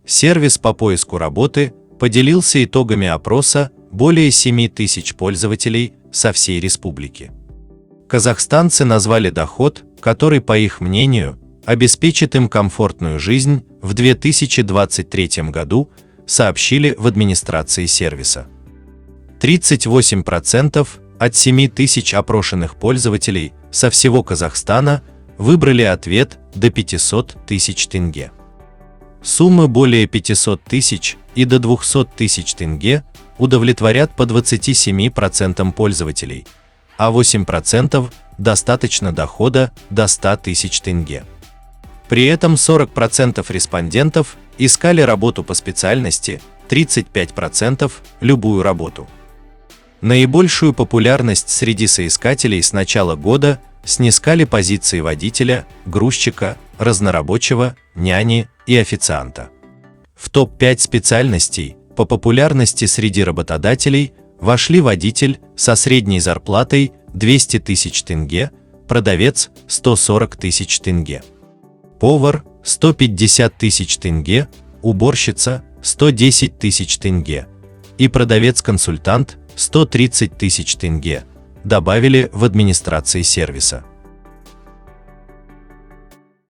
Сервис по поиску работы поделился итогами опроса более 7 тысяч пользователей со всей республики. Казахстанцы назвали доход, который, по их мнению, обеспечит им комфортную жизнь в 2023 году, сообщили в администрации сервиса. 38% от 7 тысяч опрошенных пользователей со всего Казахстана выбрали ответ до 500 тысяч тенге. Суммы более 500 тысяч и до 200 тысяч тенге удовлетворят по 27% пользователей, а 8% достаточно дохода до 100 тысяч тенге. При этом 40% респондентов искали работу по специальности, 35% – любую работу. Наибольшую популярность среди соискателей с начала года снискали позиции водителя, грузчика, разнорабочего, няни и официанта. В топ-5 специальностей по популярности среди работодателей вошли водитель со средней зарплатой 200 тысяч тенге, продавец 140 тысяч тенге, повар 150 тысяч тенге, уборщица 110 тысяч тенге и продавец-консультант 130 тысяч тенге, добавили в администрации сервиса.